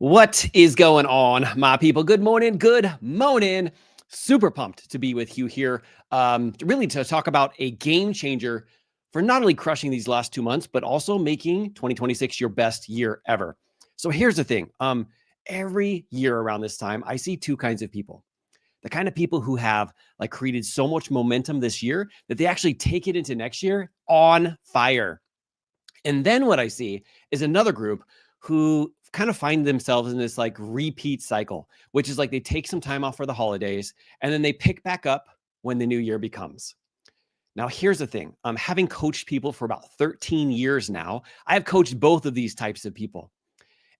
What is going on, my people? Good morning. Good morning. Super pumped to be with you here. Really to talk about a game changer for not only crushing these last 2 months, but also making 2026 your best year ever. So here's the thing. Every year around this time, I see two kinds of people. The kind of people who have like created so much momentum this year that they actually take it into next year on fire. And then what I see is another group who kind of find themselves in this like repeat cycle, which is like they take some time off for the holidays and then they pick back up when the new year becomes. Now, here's the thing. Having coached people for about 13 years now, I have coached both of these types of people.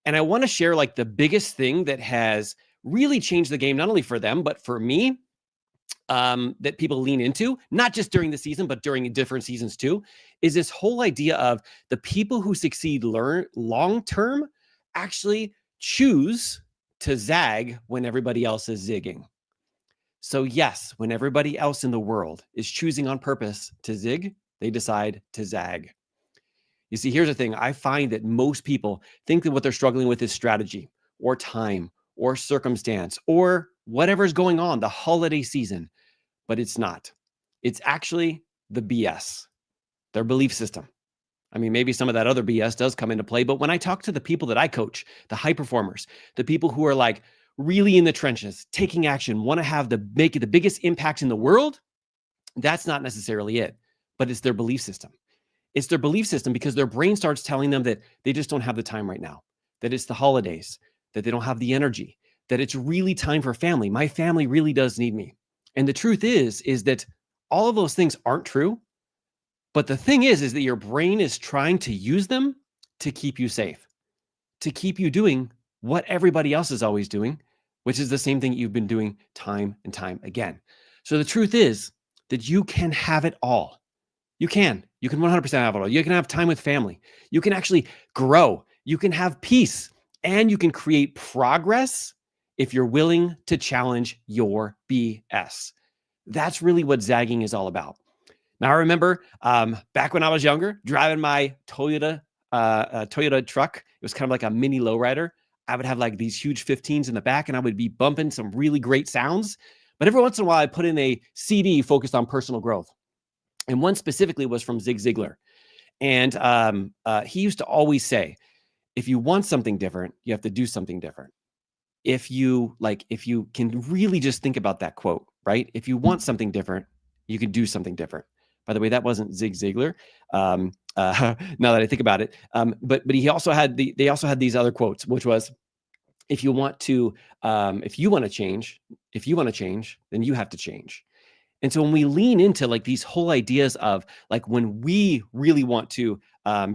And I want to share like the biggest thing that has really changed the game, not only for them, but for me, that people lean into, not just during the season, but during different seasons too, is this whole idea of the people who succeed long term actually choose to zag when everybody else is zigging. So yes, when everybody else in the world is choosing on purpose to zig, they decide to zag. You see, here's the thing. I find that most people think that what they're struggling with is strategy or time or circumstance or whatever's going on, the holiday season, but it's not. It's actually the BS, their belief system. I mean, maybe some of that other BS does come into play, but when I talk to the people that I coach, the high performers, the people who are like really in the trenches, taking action, want to make the biggest impact in the world, that's not necessarily it, but it's their belief system. It's their belief system because their brain starts telling them that they just don't have the time right now, that it's the holidays, that they don't have the energy, that it's really time for family. My family really does need me. And the truth is that all of those things aren't true. But the thing is that your brain is trying to use them to keep you safe, to keep you doing what everybody else is always doing, which is the same thing you've been doing time and time again. So the truth is that you can have it all. You can 100% have it all. You can have time with family. You can actually grow. You can have peace and you can create progress if you're willing to challenge your BS. That's really what zagging is all about. Now, I remember back when I was younger, driving my Toyota truck. It was kind of like a mini lowrider. I would have like these huge 15s in the back and I would be bumping some really great sounds. But every once in a while, I put in a CD focused on personal growth. And one specifically was from Zig Ziglar. And he used to always say, if you want something different, you have to do something different. If you can really just think about that quote, right? If you want something different, you can do something different. By the way, that wasn't Zig Ziglar. Now that I think about it, but he also had they also had these other quotes, which was, if you want to change, then you have to change. And so when we lean into like these whole ideas of like when we really want to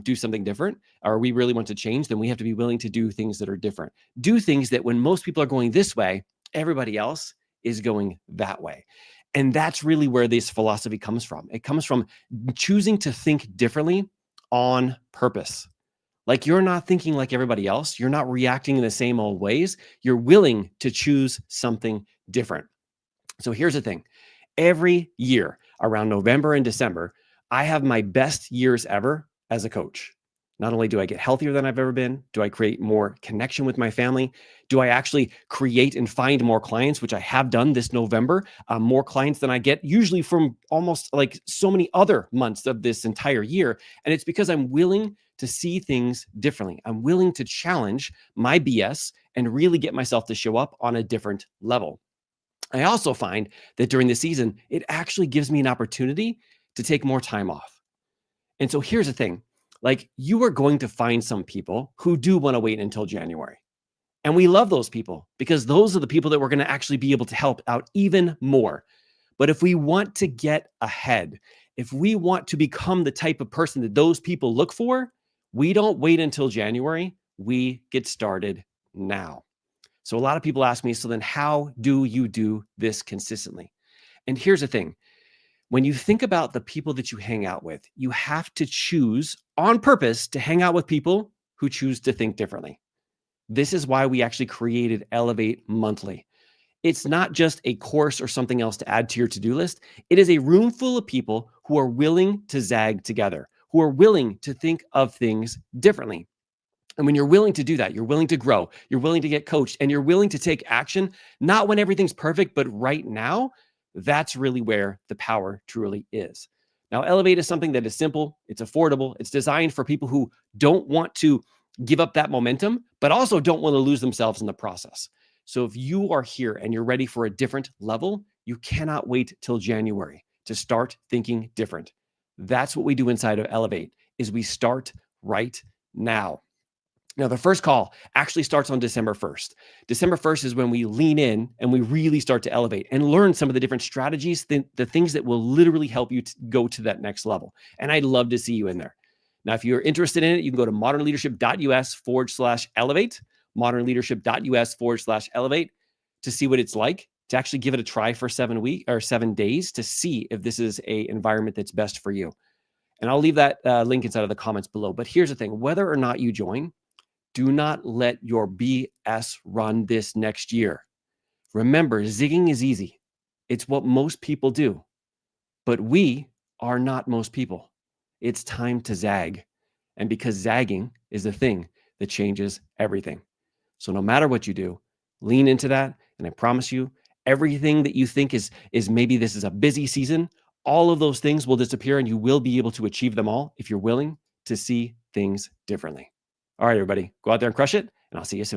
do something different, or we really want to change, then we have to be willing to do things that are different. Do things that when most people are going this way, everybody else is going that way. And that's really where this philosophy comes from. It comes from choosing to think differently on purpose. Like you're not thinking like everybody else. You're not reacting in the same old ways. You're willing to choose something different. So here's the thing. Every year around November and December, I have my best years ever as a coach. Not only do I get healthier than I've ever been, do I create more connection with my family? Do I actually create and find more clients, which I have done this November, more clients than I get usually from almost like so many other months of this entire year. And it's because I'm willing to see things differently. I'm willing to challenge my BS and really get myself to show up on a different level. I also find that during the season, it actually gives me an opportunity to take more time off. And so here's the thing, like you are going to find some people who do want to wait until January. And we love those people because those are the people that we're going to actually be able to help out even more. But if we want to get ahead, if we want to become the type of person that those people look for, we don't wait until January. We get started now. So a lot of people ask me, so then how do you do this consistently? And here's the thing. When you think about the people that you hang out with, you have to choose on purpose to hang out with people who choose to think differently. This is why we actually created Elevate Monthly. It's not just a course or something else to add to your to-do list. It is a room full of people who are willing to zag together, who are willing to think of things differently. And when you're willing to do that, you're willing to grow, you're willing to get coached, and you're willing to take action, not when everything's perfect, but right now, that's really where the power truly is. Now, Elevate is something that is simple, it's affordable, it's designed for people who don't want to give up that momentum, but also don't want to lose themselves in the process. So if you are here and you're ready for a different level, you cannot wait till January to start thinking different. That's what we do inside of Elevate, is we start right now. Now, the first call actually starts on December 1st. December 1st is when we lean in and we really start to elevate and learn some of the different strategies, the things that will literally help you to go to that next level. And I'd love to see you in there. Now, if you're interested in it, you can go to modernleadership.us/elevate, modernleadership.us/elevate to see what it's like, to actually give it a try for 7 days to see if this is an environment that's best for you. And I'll leave that link inside of the comments below. But here's the thing, whether or not you join, do not let your BS run this next year. Remember, zigging is easy. It's what most people do. But we are not most people. It's time to zag. And because zagging is the thing that changes everything. So no matter what you do, lean into that. And I promise you, everything that you think is maybe this is a busy season, all of those things will disappear and you will be able to achieve them all if you're willing to see things differently. All right, everybody, go out there and crush it, and I'll see you soon.